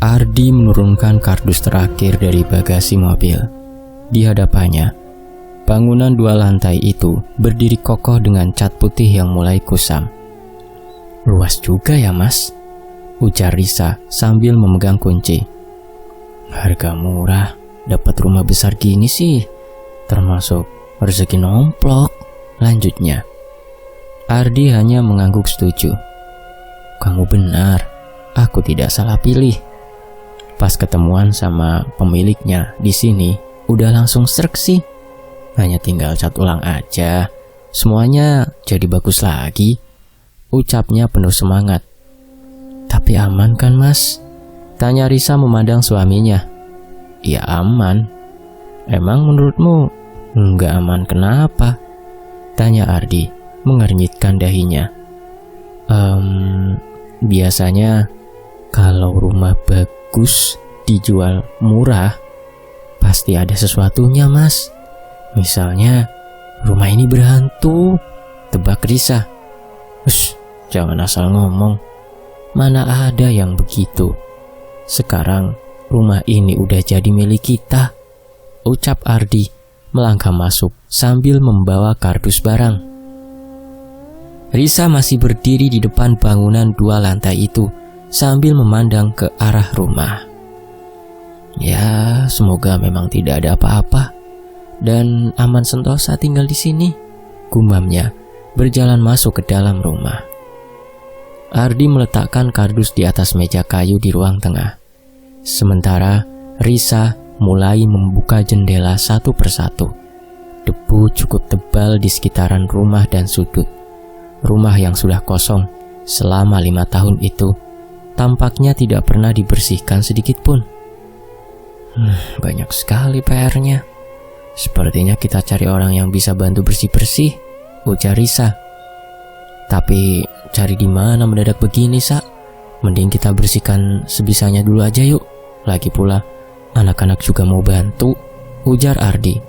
Ardi menurunkan kardus terakhir dari bagasi mobil. Di hadapannya, bangunan 2 lantai itu berdiri kokoh dengan cat putih yang mulai kusam. "Luas juga ya, Mas," ujar Risa sambil memegang kunci. "Harga murah, dapat rumah besar gini sih, termasuk rezeki nomplok," lanjutnya. Ardi hanya mengangguk setuju. "Kamu benar, aku tidak salah pilih. Pas ketemuan sama pemiliknya di sini, udah langsung srek sih. Hanya tinggal cat ulang aja, semuanya jadi bagus lagi," ucapnya penuh semangat. "Tapi aman kan, Mas?" tanya Risa memandang suaminya. "Ya aman. Emang menurutmu nggak aman kenapa?" tanya Ardi mengernyitkan dahinya. Biasanya kalau rumah bagus dijual murah, pasti ada sesuatunya, Mas. Misalnya rumah ini berhantu," tebak Risa. "Ush, jangan asal ngomong. Mana ada yang begitu. Sekarang rumah ini udah jadi milik kita," ucap Ardi melangkah masuk sambil membawa kardus barang. Risa masih berdiri di depan bangunan 2 lantai itu sambil memandang ke arah rumah. "Ya, semoga memang tidak ada apa-apa dan aman sentosa tinggal di sini," gumamnya berjalan masuk ke dalam rumah. Ardi meletakkan kardus di atas meja kayu di ruang tengah. Sementara Risa mulai membuka jendela satu persatu. Debu cukup tebal di sekitaran rumah dan sudut. Rumah yang sudah kosong selama 5 tahun itu tampaknya tidak pernah dibersihkan sedikit pun. Banyak sekali PR-nya. Sepertinya kita cari orang yang bisa bantu bersih-bersih," ujar Risa. "Tapi cari di mana mendadak begini, Sa? Mending kita bersihkan sebisanya dulu aja yuk. Lagi pula anak-anak juga mau bantu," ujar Ardi.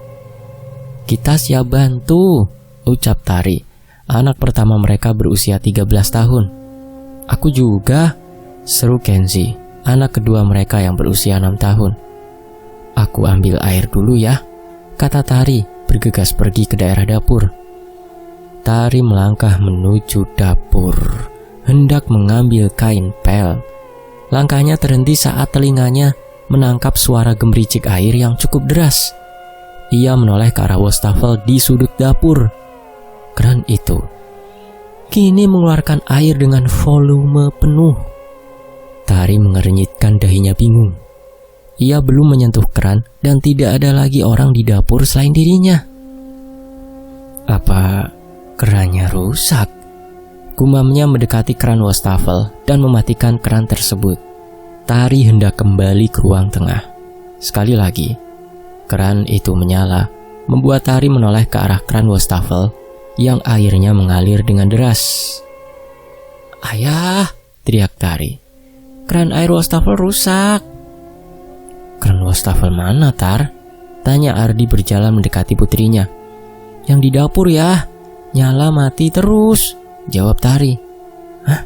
"Kita siap bantu," ucap Tari. Anak pertama mereka berusia 13 tahun. "Aku juga," seru Kenzi, anak kedua mereka yang berusia 6 tahun. "Aku ambil air dulu ya," kata Tari bergegas pergi ke daerah dapur. Tari melangkah menuju dapur, hendak mengambil kain pel. Langkahnya terhenti saat telinganya menangkap suara gemericik air yang cukup deras. Ia menoleh ke arah wastafel di sudut dapur. Keran itu kini mengeluarkan air dengan volume penuh. Tari mengernyitkan dahinya bingung. Ia belum menyentuh keran dan tidak ada lagi orang di dapur selain dirinya. "Apa kerannya rusak?" gumamnya mendekati keran wastafel dan mematikan keran tersebut. Tari hendak kembali ke ruang tengah. Sekali lagi, keran itu menyala, membuat Tari menoleh ke arah keran wastafel yang airnya mengalir dengan deras. "Ayah!" teriak Tari. "Keran air wastafel rusak." "Keran wastafel mana, Tar?" tanya Ardi berjalan mendekati putrinya. "Yang di dapur ya, nyala mati terus," jawab Tari. "Hah?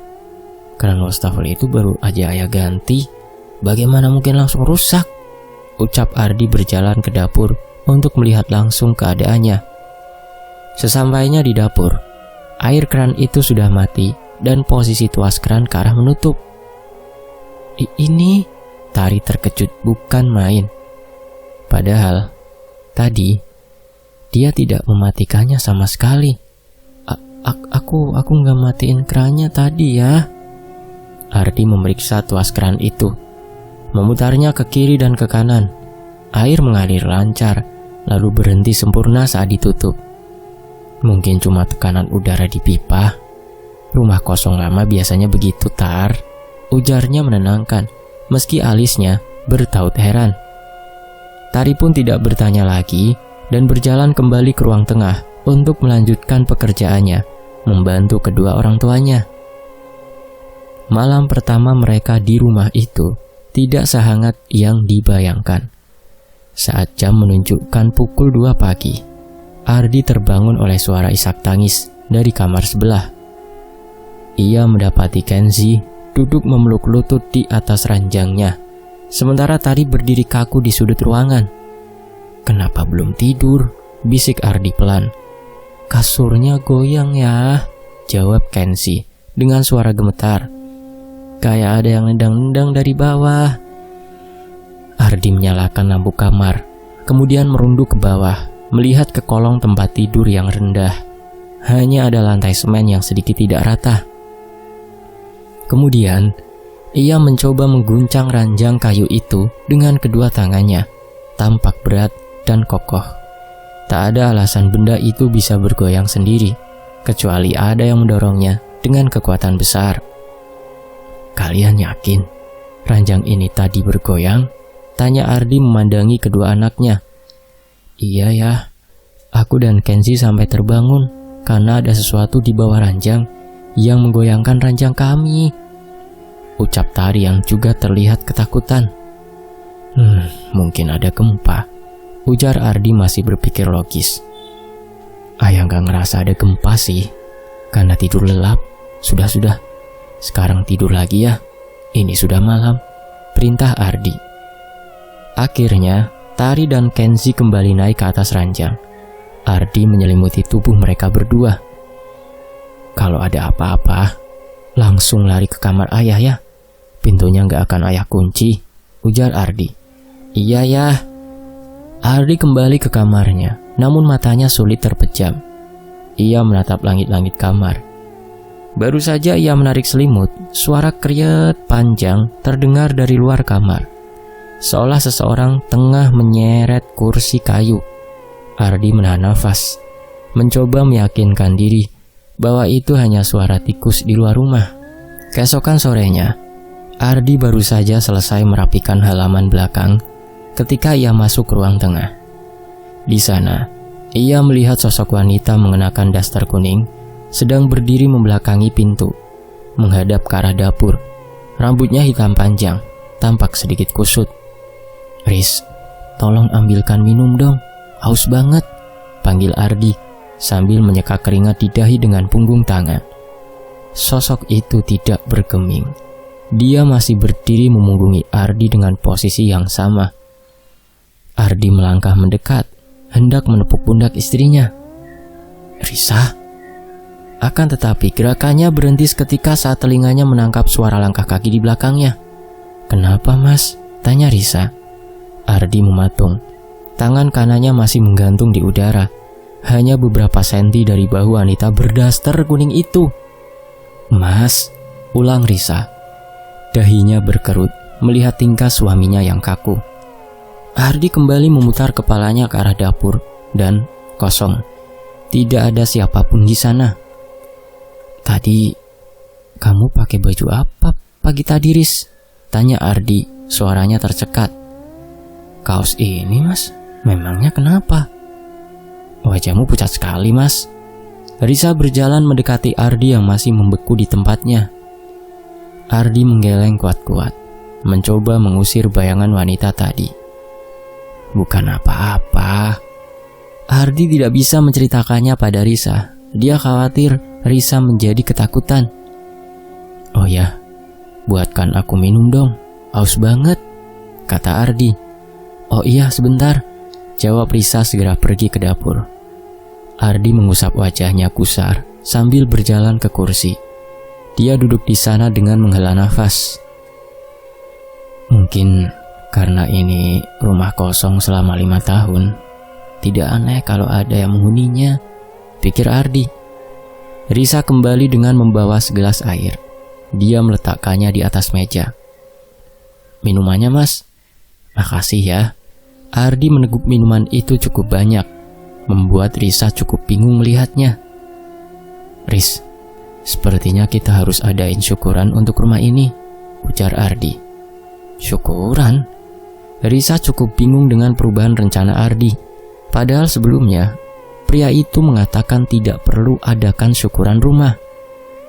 Keran wastafel itu baru aja ayah ganti. Bagaimana mungkin langsung rusak?" ucap Ardi berjalan ke dapur untuk melihat langsung keadaannya. Sesampainya di dapur, air keran itu sudah mati dan posisi tuas keran ke arah menutup. Ini Tari terkejut bukan main. Padahal tadi dia tidak mematikannya sama sekali. Aku nggak matiin kerannya tadi ya." Ardi memeriksa tuas keran itu, memutarnya ke kiri dan ke kanan. Air mengalir lancar, lalu berhenti sempurna saat ditutup. "Mungkin cuma tekanan udara di pipa. Rumah kosong lama biasanya begitu, Tar," ujarnya menenangkan, meski alisnya bertaut heran. Tari pun tidak bertanya lagi dan berjalan kembali ke ruang tengah untuk melanjutkan pekerjaannya, membantu kedua orang tuanya. Malam pertama mereka di rumah itu tidak sehangat yang dibayangkan. Saat jam menunjukkan pukul 2 pagi, Ardi terbangun oleh suara isak tangis dari kamar sebelah. Ia mendapati Kenzi duduk memeluk lutut di atas ranjangnya sementara Tari berdiri kaku di sudut ruangan. "Kenapa belum tidur?" bisik Ardi pelan. "Kasurnya goyang ya," jawab Kenzi dengan suara gemetar. "Kayak ada yang nendang-nendang dari bawah." Ardi menyalakan lampu kamar, kemudian merunduk ke bawah, melihat ke kolong tempat tidur yang rendah. Hanya ada lantai semen yang sedikit tidak rata. Kemudian, ia mencoba mengguncang ranjang kayu itu dengan kedua tangannya, tampak berat dan kokoh. Tak ada alasan benda itu bisa bergoyang sendiri, kecuali ada yang mendorongnya dengan kekuatan besar. "Kalian yakin ranjang ini tadi bergoyang?" tanya Ardi memandangi kedua anaknya. "Iya ya, aku dan Kenzi sampai terbangun karena ada sesuatu di bawah ranjang yang menggoyangkan ranjang kami," ucap Tari yang juga terlihat ketakutan. Mungkin ada gempa," ujar Ardi masih berpikir logis. "Ayah gak ngerasa ada gempa sih, karena tidur lelap. Sudah, sekarang tidur lagi ya. Ini sudah malam," perintah Ardi. Akhirnya, Tari dan Kenzi kembali naik ke atas ranjang. Ardi menyelimuti tubuh mereka berdua. "Kalau ada apa-apa, langsung lari ke kamar ayah ya. Pintunya gak akan ayah kunci," ujar Ardi. "Iya ya." Ardi kembali ke kamarnya, namun matanya sulit terpejam. Ia menatap langit-langit kamar. Baru saja ia menarik selimut, suara kriet panjang terdengar dari luar kamar, seolah seseorang tengah menyeret kursi kayu. Ardi menahan nafas, mencoba meyakinkan diri bahwa itu hanya suara tikus di luar rumah. Keesokan sorenya, Ardi baru saja selesai merapikan halaman belakang ketika ia masuk ke ruang tengah. Di sana, ia melihat sosok wanita mengenakan daster kuning sedang berdiri membelakangi pintu, menghadap ke arah dapur. Rambutnya hitam panjang, tampak sedikit kusut. "Riz, tolong ambilkan minum dong, haus banget," panggil Ardi sambil menyeka keringat di dahi dengan punggung tangan. Sosok itu tidak bergeming. Dia masih berdiri memunggungi Ardi dengan posisi yang sama. Ardi melangkah mendekat, hendak menepuk pundak istrinya. "Risa?" Akan tetapi gerakannya berhenti seketika saat telinganya menangkap suara langkah kaki di belakangnya. "Kenapa mas?" tanya Risa. Ardi mematung. Tangan kanannya masih menggantung di udara, hanya beberapa senti dari bahu wanita berdaster kuning itu. "Mas," ulang Risa. Dahinya berkerut melihat tingkah suaminya yang kaku. Ardi kembali memutar kepalanya ke arah dapur dan kosong. Tidak ada siapapun di sana. "Tadi kamu pakai baju apa pagi tadi, Riz?" tanya Ardi, suaranya tercekat. "Kaos ini mas, memangnya kenapa?" "Wajahmu pucat sekali mas." Risa berjalan mendekati Ardi yang masih membeku di tempatnya. Ardi menggeleng kuat-kuat, mencoba mengusir bayangan wanita tadi. "Bukan apa-apa." Ardi tidak bisa menceritakannya pada Risa. Dia khawatir Risa menjadi ketakutan. "Oh ya, buatkan aku minum dong, haus banget," kata Ardi. "Oh iya, sebentar," jawab Risa segera pergi ke dapur. Ardi mengusap wajahnya kusar sambil berjalan ke kursi. Dia duduk di sana dengan menghela nafas. Mungkin karena ini rumah kosong selama 5 tahun, tidak aneh kalau ada yang menghuninya, pikir Ardi. Risa kembali dengan membawa segelas air. Dia meletakkannya di atas meja. "Minumannya mas." "Makasih ya." Ardi meneguk minuman itu cukup banyak, membuat Risa cukup bingung melihatnya. "Riz, sepertinya kita harus adain syukuran untuk rumah ini," ujar Ardi. "Syukuran?" Risa cukup bingung dengan perubahan rencana Ardi. Padahal sebelumnya, pria itu mengatakan tidak perlu adakan syukuran rumah.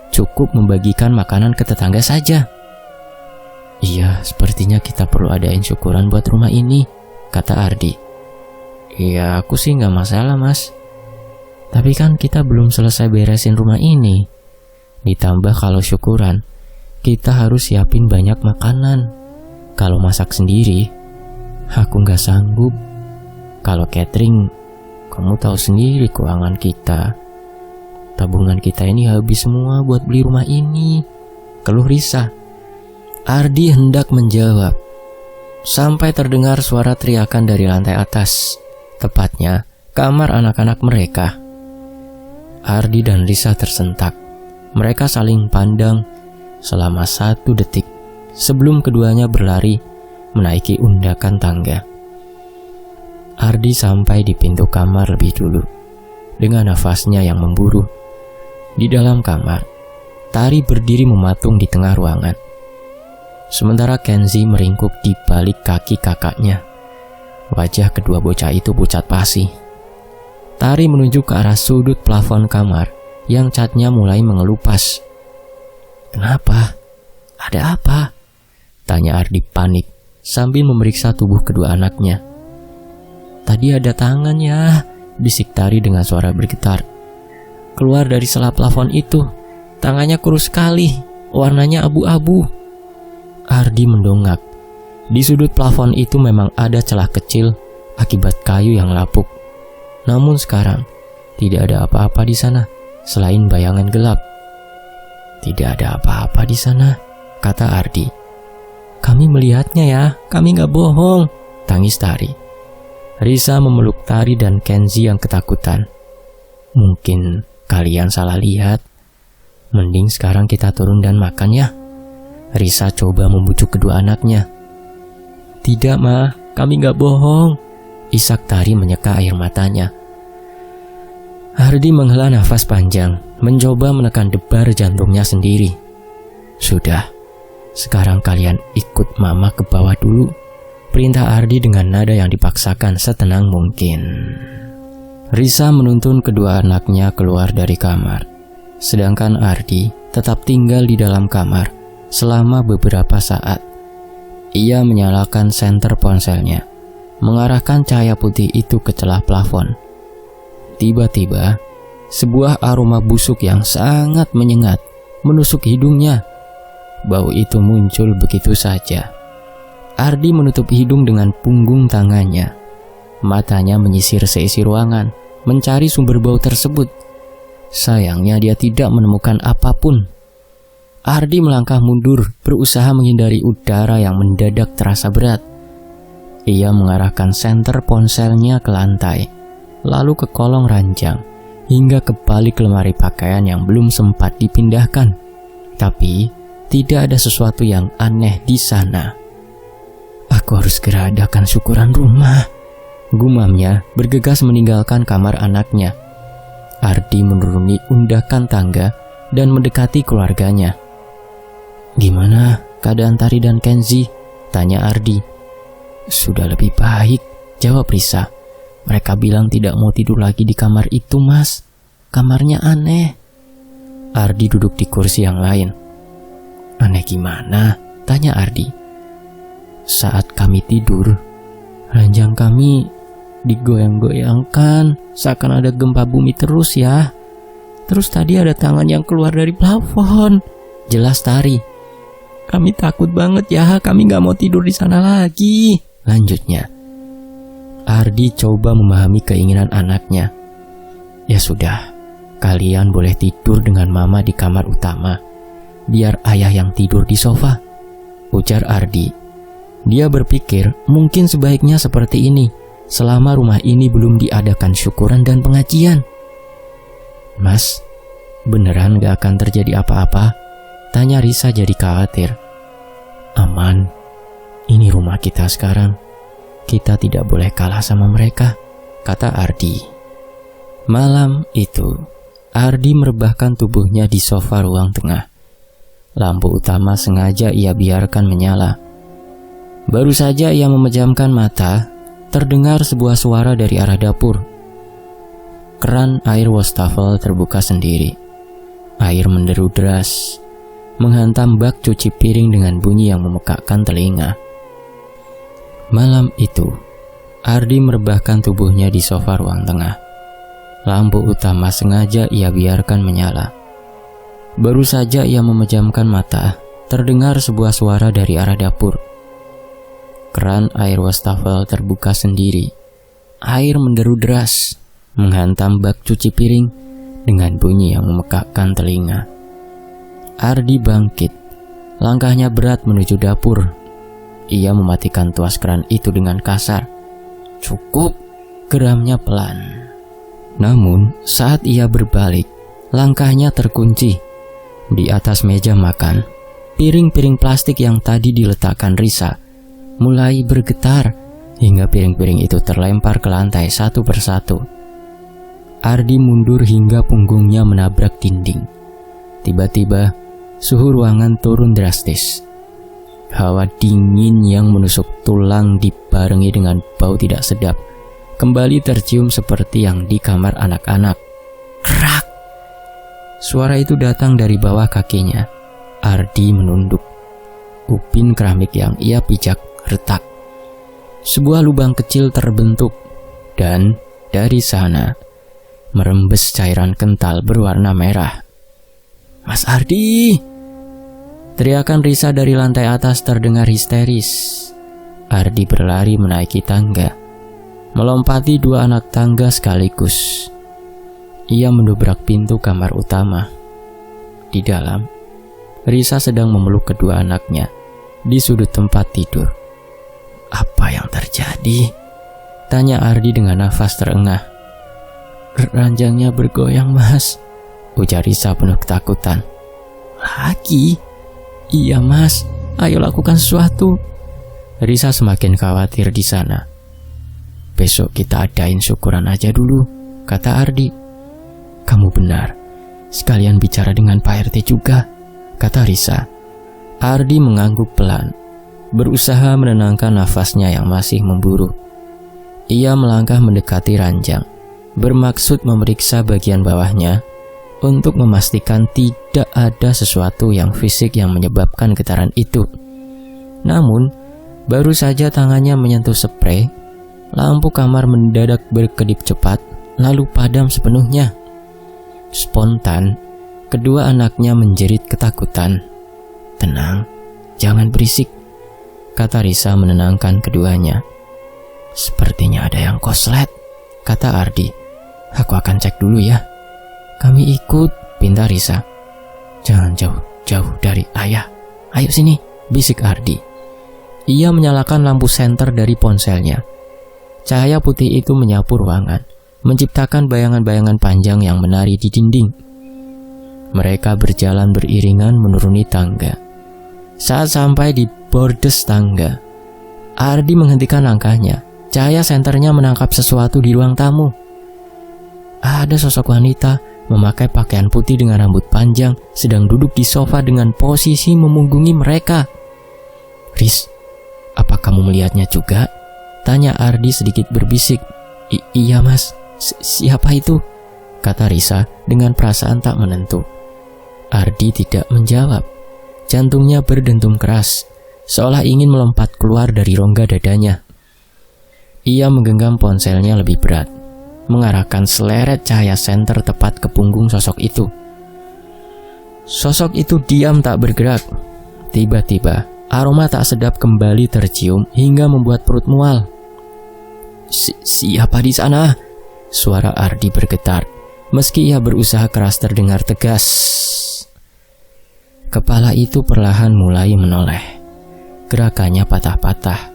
Cukup membagikan makanan ke tetangga saja. "Iya, sepertinya kita perlu adain syukuran buat rumah ini," kata Ardi. "Iya, aku sih gak masalah mas. Tapi kan kita belum selesai beresin rumah ini. Ditambah kalau syukuran, kita harus siapin banyak makanan. Kalau masak sendiri, aku nggak sanggup. Kalau catering, kamu tahu sendiri keuangan kita. Tabungan kita ini habis semua buat beli rumah ini, keluh Risa. Ardi hendak menjawab, sampai terdengar suara teriakan dari lantai atas, tepatnya kamar anak-anak mereka. Ardi dan Risa tersentak. Mereka saling pandang selama 1 detik sebelum keduanya berlari menaiki undakan tangga. Ardi sampai di pintu kamar lebih dulu, dengan nafasnya yang memburu. Di dalam kamar, Tari berdiri mematung di tengah ruangan. Sementara Kenzi meringkuk di balik kaki kakaknya. Wajah kedua bocah itu pucat pasi. Tari menuju ke arah sudut plafon kamar yang catnya mulai mengelupas. "Kenapa? Ada apa?" tanya Ardi panik sambil memeriksa tubuh kedua anaknya. "Tadi ada tangannya," bisik Tari dengan suara bergetar. "Keluar dari sela plafon itu. Tangannya kurus sekali, warnanya abu-abu." Ardi mendongak. Di sudut plafon itu memang ada celah kecil akibat kayu yang lapuk. Namun sekarang tidak ada apa-apa di sana selain bayangan gelap. "Tidak ada apa-apa di sana," kata Ardi. "Kami melihatnya ya, kami gak bohong," tangis Tari. Risa memeluk Tari dan Kenzi yang ketakutan. "Mungkin kalian salah lihat. Mending sekarang kita turun dan makan ya." Risa coba membujuk kedua anaknya. "Tidak Ma, kami gak bohong," isak Tari menyeka air matanya. Ardi menghela nafas panjang, mencoba menekan debar jantungnya sendiri. "Sudah, sekarang kalian ikut Mama ke bawah dulu," perintah Ardi dengan nada yang dipaksakan setenang mungkin. Risa menuntun kedua anaknya keluar dari kamar, sedangkan Ardi tetap tinggal di dalam kamar selama beberapa saat. Ia menyalakan senter ponselnya, mengarahkan cahaya putih itu ke celah plafon. Tiba-tiba, sebuah aroma busuk yang sangat menyengat menusuk hidungnya. Bau itu muncul begitu saja. Ardi menutup hidung dengan punggung tangannya. Matanya menyisir seisi ruangan, mencari sumber bau tersebut. Sayangnya dia tidak menemukan apapun. Ardi melangkah mundur, berusaha menghindari udara yang mendadak terasa berat. Ia mengarahkan senter ponselnya ke lantai, lalu ke kolong ranjang, hingga ke balik lemari pakaian yang belum sempat dipindahkan. Tapi, tidak ada sesuatu yang aneh di sana. "Aku harus segera adakan syukuran rumah," gumamnya bergegas meninggalkan kamar anaknya. Ardi menuruni undakan tangga dan mendekati keluarganya. "Gimana keadaan Tari dan Kenzi?" tanya Ardi. "Sudah lebih baik," jawab Risa. "Mereka bilang tidak mau tidur lagi di kamar itu, Mas. Kamarnya aneh." Ardi duduk di kursi yang lain. "Aneh gimana?" tanya Ardi. "Saat kami tidur, ranjang kami digoyang-goyangkan seakan ada gempa bumi terus ya. Terus tadi ada tangan yang keluar dari plafon," jelas Tari. "Kami takut banget ya, kami gak mau tidur di sana lagi," lanjutnya. Ardi coba memahami keinginan anaknya. "Ya sudah, kalian boleh tidur dengan Mama di kamar utama. Biar ayah yang tidur di sofa," ujar Ardi. Dia berpikir mungkin sebaiknya seperti ini selama rumah ini belum diadakan syukuran dan pengajian. "Mas, beneran gak akan terjadi apa-apa?" tanya Risa jadi khawatir. "Aman, ini rumah kita sekarang. Kita tidak boleh kalah sama mereka," kata Ardi. Malam itu, Ardi merebahkan tubuhnya di sofa ruang tengah. Lampu utama sengaja ia biarkan menyala. Baru saja ia memejamkan mata, terdengar sebuah suara dari arah dapur. Keran air wastafel terbuka sendiri. Air menderu deras, menghantam bak cuci piring dengan bunyi yang memekakkan telinga. Malam itu, Ardi merebahkan tubuhnya di sofa ruang tengah. Lampu utama sengaja ia biarkan menyala. Baru saja ia memejamkan mata, terdengar sebuah suara dari arah dapur. keran air wastafel terbuka sendiri. Air menderu deras, menghantam bak cuci piring dengan bunyi yang memekakkan telinga. Ardi bangkit, langkahnya berat menuju dapur. Ia mematikan tuas keran itu dengan kasar. "Cukup," geramnya pelan. Namun saat ia berbalik, langkahnya terkunci. Di atas meja makan, piring-piring plastik yang tadi diletakkan Risa mulai bergetar hingga piring-piring itu terlempar ke lantai satu persatu. Ardi mundur hingga punggungnya menabrak dinding. Tiba-tiba, suhu ruangan turun drastis. Hawa dingin yang menusuk tulang dibarengi dengan bau tidak sedap kembali tercium seperti yang di kamar anak-anak. Krak! Suara itu datang dari bawah kakinya. Ardi menunduk. Upin keramik yang ia pijak retak. Sebuah lubang kecil terbentuk, dan dari sana merembes cairan kental berwarna merah. "Mas Ardi!" Teriakan Risa dari lantai atas terdengar histeris. Ardi berlari menaiki tangga, melompati 2 anak tangga sekaligus. Ia mendobrak pintu kamar utama. Di dalam, Risa sedang memeluk kedua anaknya di sudut tempat tidur. "Apa yang terjadi?" tanya Ardi dengan nafas terengah. "Ranjangnya bergoyang, Mas," ujar Risa penuh ketakutan. "Lagi?" "Iya, Mas. Ayo lakukan sesuatu." Risa semakin khawatir di sana. "Besok kita adain syukuran aja dulu," kata Ardi. "Kamu benar. Sekalian bicara dengan Pak RT juga," kata Risa. Ardi mengangguk pelan, berusaha menenangkan nafasnya yang masih memburu. Ia melangkah mendekati ranjang, bermaksud memeriksa bagian bawahnya untuk memastikan tidak ada sesuatu yang fisik yang menyebabkan getaran itu. Namun, baru saja tangannya menyentuh sprei, lampu kamar mendadak berkedip cepat, lalu padam sepenuhnya. Spontan, kedua anaknya menjerit ketakutan. "Tenang, jangan berisik," kata Risa menenangkan keduanya. "Sepertinya ada yang koslet," kata Ardi. "Aku akan cek dulu ya." "Kami ikut," pinta Risa. "Jangan jauh-jauh dari ayah. Ayo sini," bisik Ardi. Ia menyalakan lampu senter dari ponselnya. Cahaya putih itu menyapu ruangan, menciptakan bayangan-bayangan panjang yang menari di dinding. Mereka berjalan beriringan menuruni tangga. Saat sampai di bordes tangga, Ardi menghentikan langkahnya. Cahaya senternya menangkap sesuatu di ruang tamu. Ada sosok wanita memakai pakaian putih dengan rambut panjang, sedang duduk di sofa dengan posisi memunggungi mereka. "Riz, apa kamu melihatnya juga?" tanya Ardi sedikit berbisik. Iya, Mas. Siapa itu?" kata Risa dengan perasaan tak menentu. Ardi tidak menjawab. Jantungnya berdentum keras, seolah ingin melompat keluar dari rongga dadanya. Ia menggenggam ponselnya lebih berat, mengarahkan seleret cahaya senter tepat ke punggung sosok itu. Sosok itu diam tak bergerak. Tiba-tiba, aroma tak sedap kembali tercium hingga membuat perut mual. Siapa di sana?" Suara Ardi bergetar, meski ia berusaha keras terdengar tegas. Kepala itu perlahan mulai menoleh. Gerakannya patah-patah,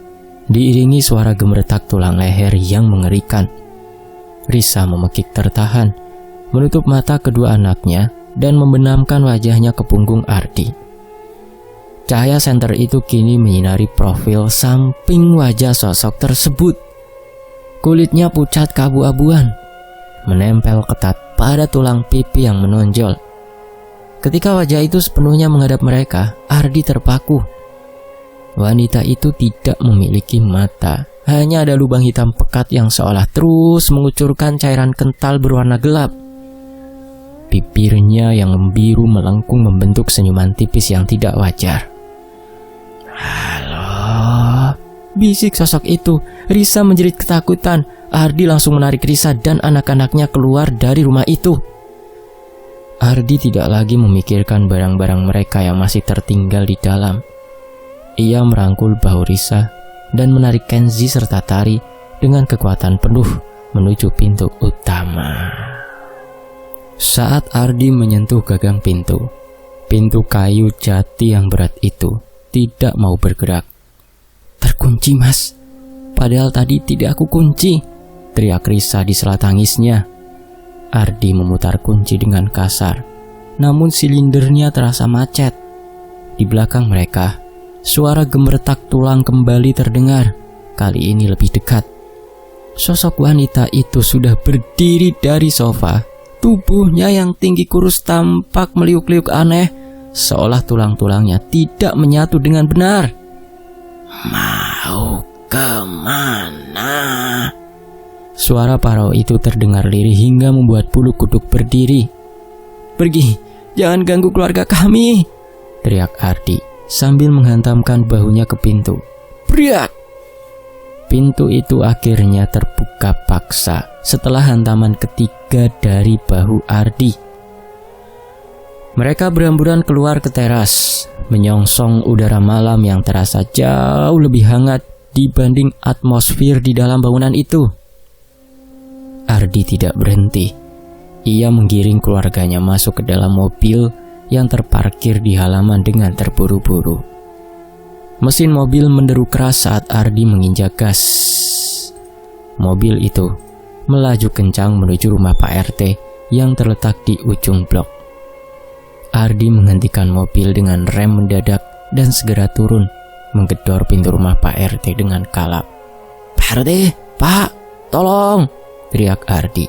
diiringi suara gemeretak tulang leher yang mengerikan. Risa memekik tertahan, menutup mata kedua anaknya dan membenamkan wajahnya ke punggung Ardi. Cahaya senter itu kini menyinari profil samping wajah sosok tersebut. Kulitnya pucat keabu-abuan, menempel ketat pada tulang pipi yang menonjol. Ketika wajah itu sepenuhnya menghadap mereka, Ardi terpaku. Wanita itu tidak memiliki mata, hanya ada lubang hitam pekat yang seolah terus mengucurkan cairan kental berwarna gelap. Bibirnya yang membiru melengkung membentuk senyuman tipis yang tidak wajar. "Halo," bisik sosok itu. Risa menjerit ketakutan. Ardi langsung menarik Risa dan anak-anaknya keluar dari rumah itu. Ardi tidak lagi memikirkan barang-barang mereka yang masih tertinggal di dalam. Ia merangkul bahu Risa dan menarik Kenzi serta Tari dengan kekuatan penuh menuju pintu utama. Saat Ardi menyentuh gagang pintu kayu jati yang berat itu tidak mau bergerak. "Terkunci, Mas. Padahal tadi tidak aku kunci," teriak Risa di sela tangisnya. Ardi memutar kunci dengan kasar, namun silindernya terasa macet. Di belakang mereka, suara gemeretak tulang kembali terdengar, kali ini lebih dekat. Sosok wanita itu sudah berdiri dari sofa. Tubuhnya yang tinggi kurus tampak meliuk-liuk aneh, seolah tulang-tulangnya tidak menyatu dengan benar. "Mau kemana?" Suara parau itu terdengar lirih hingga membuat bulu kuduk berdiri. "Pergi, jangan ganggu keluarga kami," teriak Ardi sambil menghantamkan bahunya ke pintu. "Priak!" Pintu itu akhirnya terbuka paksa setelah hantaman ketiga dari bahu Ardi. Mereka berhamburan keluar ke teras, menyongsong udara malam yang terasa jauh lebih hangat dibanding atmosfer di dalam bangunan itu. Ardi tidak berhenti. Ia menggiring keluarganya masuk ke dalam mobil yang terparkir di halaman dengan terburu-buru. Mesin mobil menderu keras saat Ardi menginjak gas. Mobil itu melaju kencang menuju rumah Pak RT yang terletak di ujung blok. Ardi menghentikan mobil dengan rem mendadak dan segera turun, menggedor pintu rumah Pak RT dengan kalap. "Pak RT, Pak, tolong!" teriak Ardi.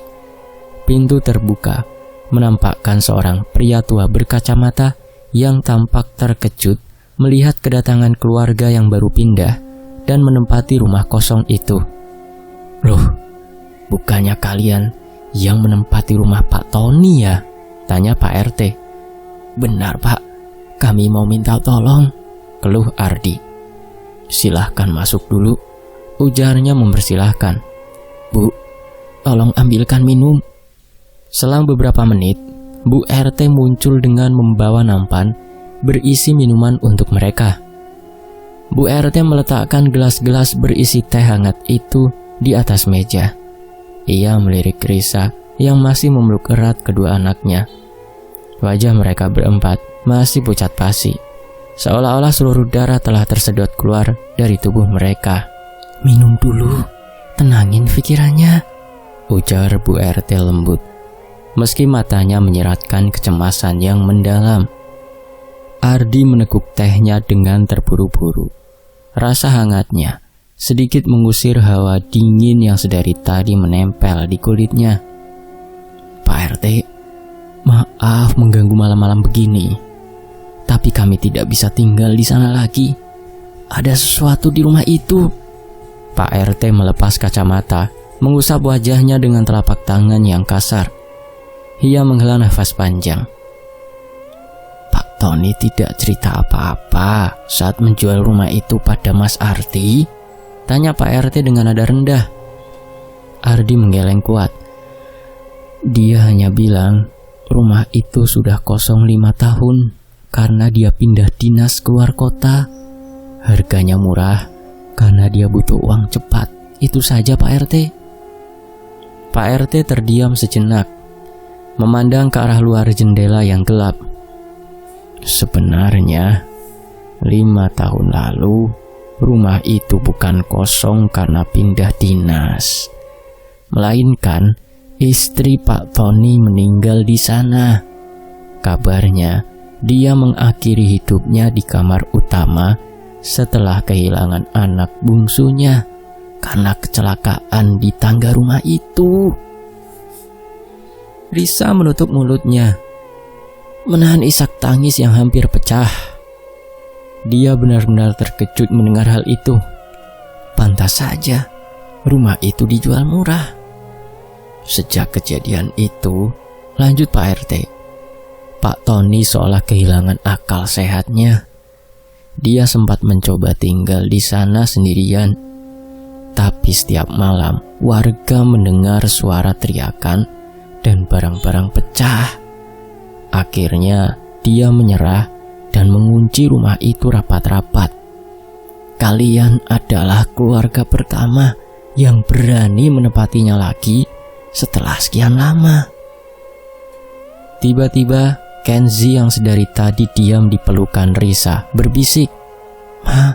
Pintu terbuka, menampakkan seorang pria tua berkacamata yang tampak terkejut melihat kedatangan keluarga yang baru pindah dan menempati rumah kosong itu. "Loh, bukannya kalian yang menempati rumah Pak Tony ya?" tanya Pak RT. "Benar, Pak. Kami mau minta tolong," keluh Ardi. "Silahkan masuk dulu," ujarnya mempersilahkan. "Bu, tolong ambilkan minum." Selang beberapa menit, Bu RT muncul dengan membawa nampan berisi minuman untuk mereka. Bu RT meletakkan gelas-gelas berisi teh hangat itu di atas meja. Ia melirik Risa yang masih memeluk erat kedua anaknya. Wajah mereka berempat masih pucat pasi, seolah-olah seluruh darah telah tersedot keluar dari tubuh mereka. "Minum dulu, tenangin pikirannya," ujar Bu RT lembut, meski matanya menyeratkan kecemasan yang mendalam. Ardi meneguk tehnya dengan terburu-buru. Rasa hangatnya sedikit mengusir hawa dingin yang sedari tadi menempel di kulitnya. "Pak RT, maaf mengganggu malam-malam begini, tapi kami tidak bisa tinggal di sana lagi. Ada sesuatu di rumah itu." Pak RT melepas kacamata, mengusap wajahnya dengan telapak tangan yang kasar. Ia menghela nafas panjang. "Pak Tony tidak cerita apa-apa saat menjual rumah itu pada Mas Ardi?" tanya Pak RT dengan nada rendah. Ardi menggeleng kuat. "Dia hanya bilang rumah itu sudah kosong 5 tahun karena dia pindah dinas keluar kota. Harganya murah karena dia butuh uang cepat. Itu saja, Pak RT." Pak RT terdiam sejenak, memandang ke arah luar jendela yang gelap. "Sebenarnya 5 tahun lalu rumah itu bukan kosong karena pindah dinas, melainkan istri Pak Tony meninggal di sana. Kabarnya dia mengakhiri hidupnya di kamar utama setelah kehilangan anak bungsunya karena kecelakaan di tangga rumah itu." Risa menutup mulutnya, menahan isak tangis yang hampir pecah. Dia benar-benar terkejut mendengar hal itu. Pantas saja rumah itu dijual murah. Sejak kejadian itu, lanjut Pak RT, Pak Tony seolah kehilangan akal sehatnya. Dia sempat mencoba tinggal di sana sendirian, tapi setiap malam warga mendengar suara teriakan dan barang-barang pecah. Akhirnya dia menyerah dan mengunci rumah itu rapat-rapat. kalian adalah keluarga pertama yang berani menepatinya lagi setelah sekian lama. Tiba-tiba Kenzi yang sedari tadi diam di pelukan Risa berbisik, "Ma,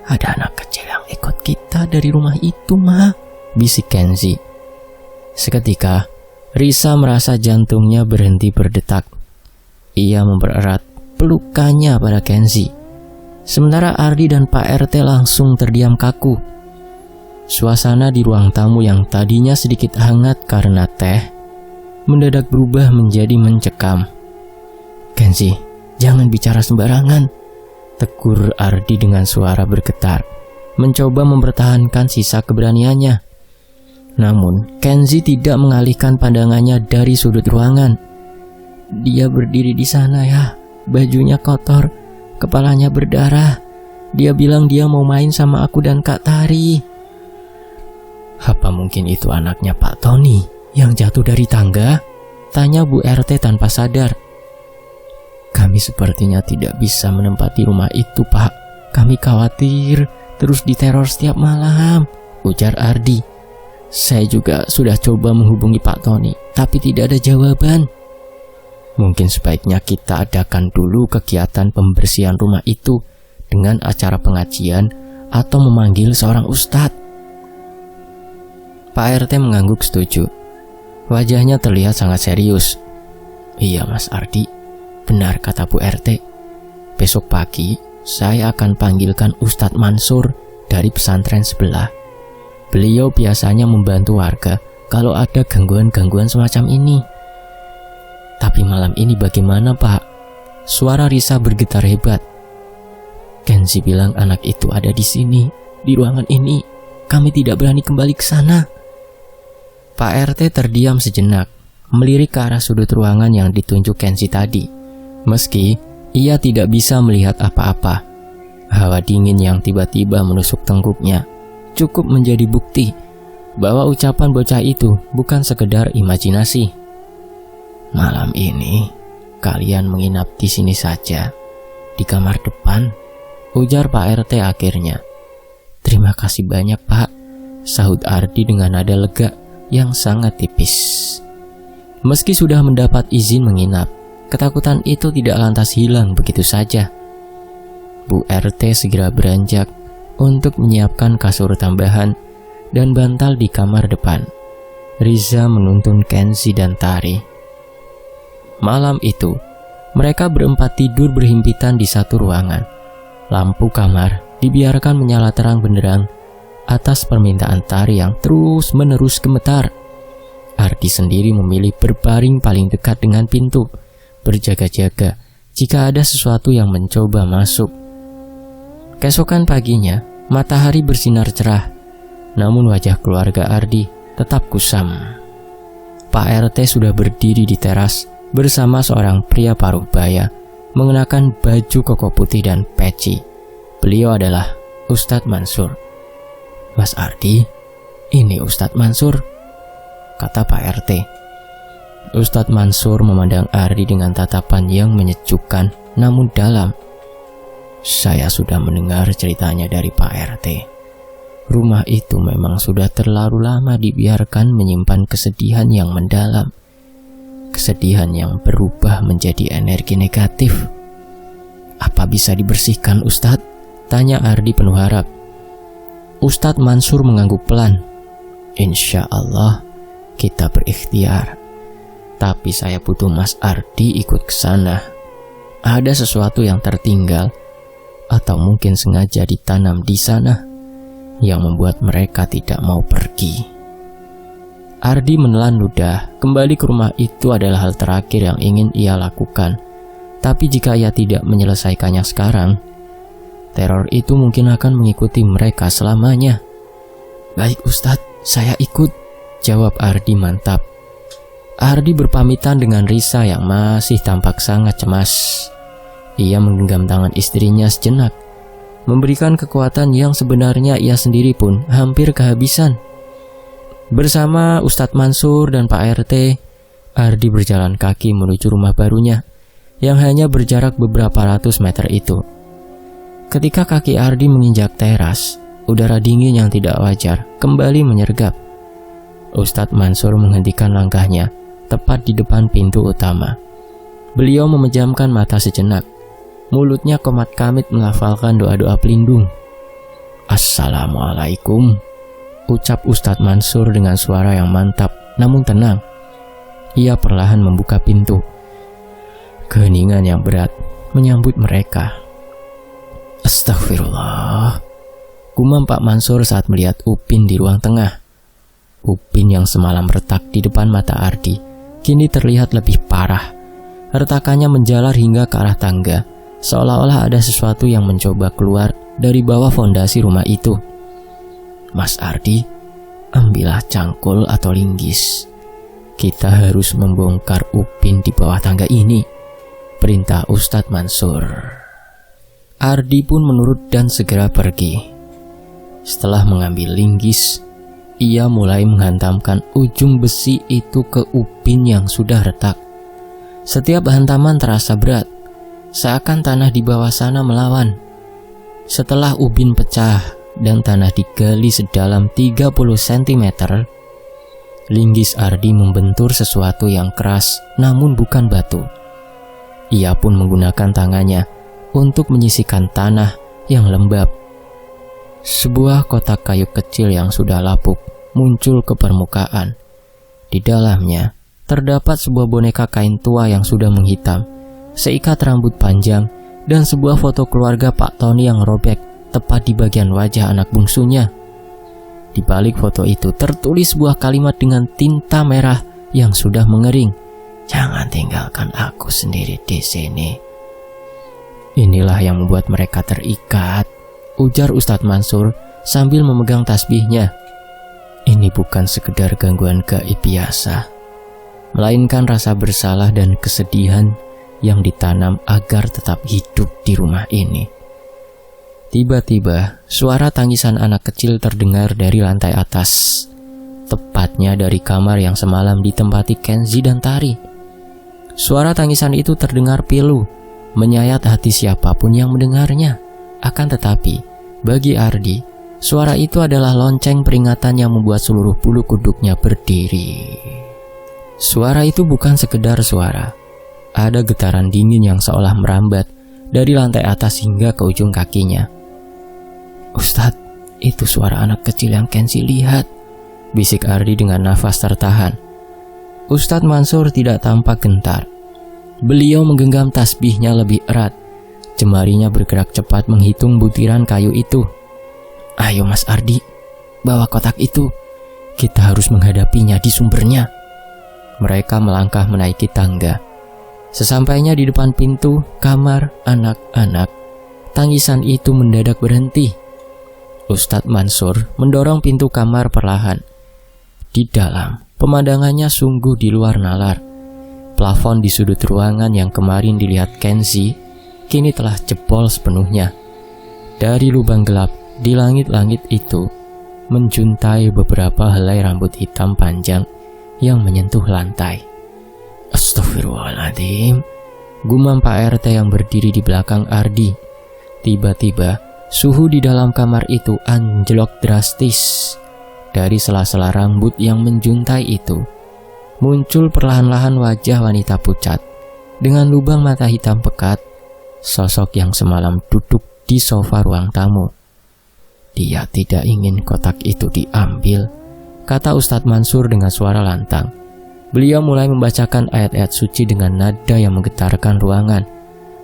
ada anak kecil yang ikut kita dari rumah itu, Ma," bisik Kenzi. Seketika Risa merasa jantungnya berhenti berdetak. Ia mempererat pelukannya pada Kenzi. Sementara Ardi dan Pak RT langsung terdiam kaku. Suasana di ruang tamu yang tadinya sedikit hangat karena teh, mendadak berubah menjadi mencekam. "Kenzi, jangan bicara sembarangan," tegur Ardi dengan suara bergetar, mencoba mempertahankan sisa keberaniannya. Namun, Kenzi tidak mengalihkan pandangannya dari sudut ruangan. "Dia berdiri di sana ya, bajunya kotor, kepalanya berdarah. Dia bilang dia mau main sama aku dan Kak Tari." "Apa mungkin itu anaknya Pak Tony yang jatuh dari tangga?" tanya Bu RT tanpa sadar. "Kami sepertinya tidak bisa menempati rumah itu, Pak. Kami khawatir terus diteror setiap malam," ujar Ardi. "Saya juga sudah coba menghubungi Pak Tony, tapi tidak ada jawaban." "Mungkin sebaiknya kita adakan dulu kegiatan pembersihan rumah itu dengan acara pengajian atau memanggil seorang ustadz." Pak RT mengangguk setuju. Wajahnya terlihat sangat serius. "Iya Mas Ardi, benar kata Bu RT. Besok pagi saya akan panggilkan Ustadz Mansur dari pesantren sebelah. Beliau biasanya membantu warga kalau ada gangguan-gangguan semacam ini." "Tapi malam ini bagaimana, Pak?" Suara Risa bergetar hebat. "Kenzi bilang anak itu ada di sini, di ruangan ini. Kami tidak berani kembali ke sana." Pak RT terdiam sejenak, melirik ke arah sudut ruangan yang ditunjuk Kenzi tadi. Meski ia tidak bisa melihat apa-apa, hawa dingin yang tiba-tiba menusuk tengkuknya cukup menjadi bukti bahwa ucapan bocah itu bukan sekedar imajinasi. "Malam ini kalian menginap di sini saja, di kamar depan," ujar Pak RT akhirnya. "Terima kasih banyak, Pak," sahut Ardi dengan nada lega yang sangat tipis. Meski sudah mendapat izin menginap, ketakutan itu tidak lantas hilang begitu saja. Bu RT segera beranjak untuk menyiapkan kasur tambahan dan bantal di kamar depan. Riza menuntun Kenzi dan Tari. Malam itu, mereka berempat tidur berhimpitan di satu ruangan. Lampu kamar dibiarkan menyala terang benderang atas permintaan Tari yang terus-menerus gemetar. Ardi sendiri memilih berbaring paling dekat dengan pintu, berjaga-jaga jika ada sesuatu yang mencoba masuk. Keesokan paginya, matahari bersinar cerah, namun wajah keluarga Ardi tetap kusam. Pak RT sudah berdiri di teras bersama seorang pria paruh baya, mengenakan baju koko putih dan peci. Beliau adalah Ustadz Mansur. "Mas Ardi, ini Ustadz Mansur," kata Pak RT. Ustadz Mansur memandang Ardi dengan tatapan yang menyejukkan namun dalam. "Saya sudah mendengar ceritanya dari Pak RT. Rumah itu memang sudah terlalu lama dibiarkan menyimpan kesedihan yang mendalam. Kesedihan yang berubah menjadi energi negatif. Apa bisa dibersihkan, Ustadz?" tanya Ardi penuh harap. Ustadz Mansur mengangguk pelan. "Insya Allah kita berikhtiar. Tapi saya butuh Mas Ardi ikut ke sana. Ada sesuatu yang tertinggal atau mungkin sengaja ditanam di sana yang membuat mereka tidak mau pergi." Ardi menelan ludah. Kembali ke rumah itu adalah hal terakhir yang ingin ia lakukan. Tapi jika ia tidak menyelesaikannya sekarang, teror itu mungkin akan mengikuti mereka selamanya. "Baik Ustadz, saya ikut," jawab Ardi mantap. Ardi berpamitan dengan Risa yang masih tampak sangat cemas. Ia menggenggam tangan istrinya sejenak, memberikan kekuatan yang sebenarnya ia sendiri pun hampir kehabisan. Bersama Ustadz Mansur dan Pak RT, Ardi berjalan kaki menuju rumah barunya yang hanya berjarak beberapa ratus meter itu. Ketika kaki Ardi menginjak teras, udara dingin yang tidak wajar kembali menyergap. Ustadz Mansur menghentikan langkahnya tepat di depan pintu utama. Beliau memejamkan mata sejenak. Mulutnya komat kamit melafalkan doa-doa pelindung. "Assalamualaikum," ucap Ustadz Mansur dengan suara yang mantap namun tenang. Ia perlahan membuka pintu. Keheningan yang berat menyambut mereka. "Astagfirullah," gumam Pak Mansur saat melihat Upin di ruang tengah. Upin yang semalam retak di depan mata Ardi kini terlihat lebih parah. Retakannya menjalar hingga ke arah tangga, seolah-olah ada sesuatu yang mencoba keluar dari bawah fondasi rumah itu. "Mas Ardi, ambillah cangkul atau linggis. Kita harus membongkar Upin di bawah tangga ini," perintah Ustadz Mansur. Ardi pun menurut dan segera pergi. Setelah mengambil linggis, ia mulai menghantamkan ujung besi itu ke Upin yang sudah retak. Setiap hantaman terasa berat, seakan tanah di bawah sana melawan. Setelah ubin pecah dan tanah digali sedalam 30 cm, linggis Ardi membentur sesuatu yang keras namun bukan batu. Ia pun menggunakan tangannya untuk menyisihkan tanah yang lembab. Sebuah kotak kayu kecil yang sudah lapuk muncul ke permukaan. Di dalamnya terdapat sebuah boneka kain tua yang sudah menghitam, seikat rambut panjang, dan sebuah foto keluarga Pak Tony yang robek tepat di bagian wajah anak bungsunya. Di balik foto itu tertulis sebuah kalimat dengan tinta merah yang sudah mengering. "Jangan tinggalkan aku sendiri di sini." Inilah yang membuat mereka terikat, ujar Ustadz Mansur sambil memegang tasbihnya. Ini bukan sekedar gangguan gaib biasa, melainkan rasa bersalah dan kesedihan yang ditanam agar tetap hidup di rumah ini. Tiba-tiba, suara tangisan anak kecil terdengar dari lantai atas, tepatnya dari kamar yang semalam ditempati Kenzi dan Tari. Suara tangisan itu terdengar pilu, menyayat hati siapapun yang mendengarnya. Akan tetapi, bagi Ardi, suara itu adalah lonceng peringatan yang membuat seluruh bulu kuduknya berdiri. Suara itu bukan sekedar suara. Ada getaran dingin yang seolah merambat dari lantai atas hingga ke ujung kakinya. "Ustadz, itu suara anak kecil yang Kenzi lihat," bisik Ardi dengan nafas tertahan. Ustadz Mansur tidak tampak gentar. Beliau menggenggam tasbihnya lebih erat. Jemarinya bergerak cepat menghitung butiran kayu itu. "Ayo Mas Ardi, bawa kotak itu. Kita harus menghadapinya di sumbernya." Mereka melangkah menaiki tangga. Sesampainya di depan pintu kamar anak-anak, tangisan itu mendadak berhenti. Ustadz Mansur mendorong pintu kamar perlahan. Di dalam, pemandangannya sungguh di luar nalar. Plafon di sudut ruangan yang kemarin dilihat Kenzi kini telah jebol sepenuhnya. Dari lubang gelap di langit-langit itu menjuntai beberapa helai rambut hitam panjang yang menyentuh lantai. "Astagfirullahaladzim," gumam Pak RT yang berdiri di belakang Ardi. Tiba-tiba suhu di dalam kamar itu anjlok drastis. Dari sela-sela rambut yang menjuntai itu muncul perlahan-lahan wajah wanita pucat dengan lubang mata hitam pekat, sosok yang semalam duduk di sofa ruang tamu. "Dia tidak ingin kotak itu diambil," kata Ustadz Mansur dengan suara lantang. Beliau mulai membacakan ayat-ayat suci dengan nada yang menggetarkan ruangan.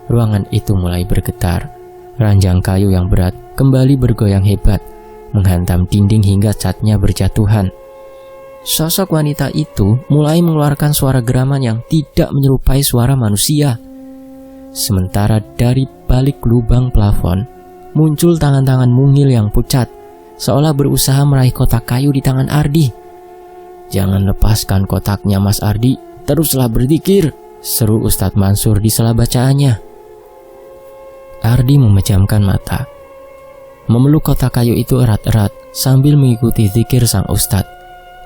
Ruangan itu mulai bergetar. Ranjang kayu yang berat kembali bergoyang hebat, menghantam dinding hingga catnya berjatuhan. Sosok wanita itu mulai mengeluarkan suara geraman yang tidak menyerupai suara manusia. Sementara dari balik lubang plafon muncul tangan-tangan mungil yang pucat, seolah berusaha meraih kotak kayu di tangan Ardi. "Jangan lepaskan kotaknya Mas Ardi, teruslah berzikir," seru Ustadz Mansur di sela bacaannya. Ardi memejamkan mata, memeluk kotak kayu itu erat-erat sambil mengikuti zikir sang ustadz.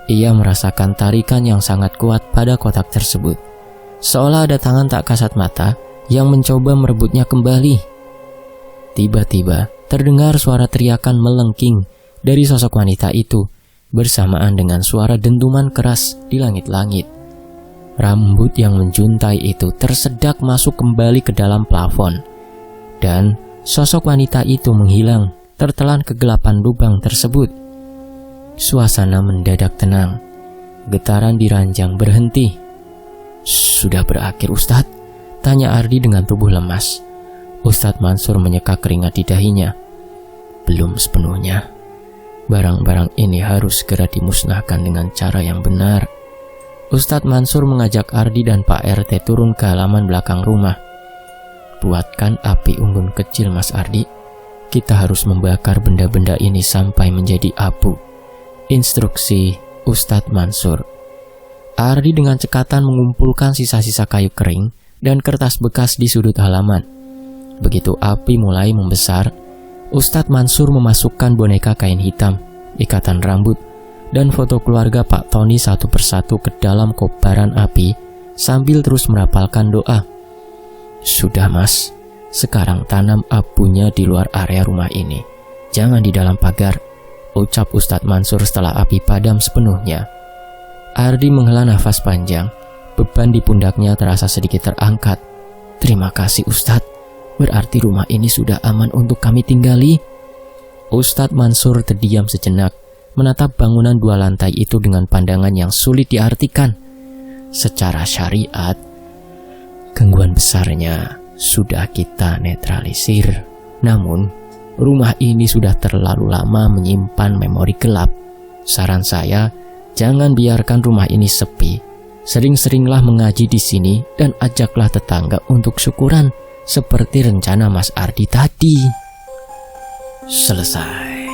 Ia merasakan tarikan yang sangat kuat pada kotak tersebut, seolah ada tangan tak kasat mata yang mencoba merebutnya kembali. Tiba-tiba terdengar suara teriakan melengking dari sosok wanita itu bersamaan dengan suara dentuman keras di langit-langit. Rambut yang menjuntai itu tersedak masuk kembali ke dalam plafon, dan sosok wanita itu menghilang tertelan kegelapan lubang tersebut. Suasana mendadak tenang. Getaran di ranjang berhenti. "Sudah berakhir, Ustadz?" tanya Ardi dengan tubuh lemas. Ustadz Mansur menyeka keringat di dahinya. "Belum sepenuhnya. Barang-barang ini harus segera dimusnahkan dengan cara yang benar." Ustadz Mansur mengajak Ardi dan Pak RT turun ke halaman belakang rumah. "Buatkan api unggun kecil, Mas Ardi. Kita harus membakar benda-benda ini sampai menjadi abu," instruksi Ustadz Mansur. Ardi dengan cekatan mengumpulkan sisa-sisa kayu kering dan kertas bekas di sudut halaman. Begitu api mulai membesar, Ustadz Mansur memasukkan boneka kain hitam, ikatan rambut, dan foto keluarga Pak Tony satu persatu ke dalam kobaran api sambil terus merapalkan doa. "Sudah, Mas. Sekarang tanam abunya di luar area rumah ini. Jangan di dalam pagar," ucap Ustadz Mansur setelah api padam sepenuhnya. Ardi menghela nafas panjang. Beban di pundaknya terasa sedikit terangkat. "Terima kasih, Ustadz. Berarti rumah ini sudah aman untuk kami tinggali." Ustadz Mansur terdiam sejenak, menatap bangunan 2 lantai itu dengan pandangan yang sulit diartikan. Secara syariat, gangguan besarnya sudah kita netralisir. Namun, rumah ini sudah terlalu lama menyimpan memori gelap. Saran saya, jangan biarkan rumah ini sepi. Sering-seringlah mengaji di sini dan ajaklah tetangga untuk syukuran, seperti rencana Mas Ardi tadi. Selesai.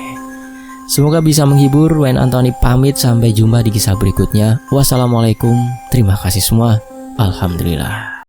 Semoga bisa menghibur. Wayne Anthony pamit, sampai jumpa di kisah berikutnya. Wassalamualaikum. Terima kasih semua. Alhamdulillah.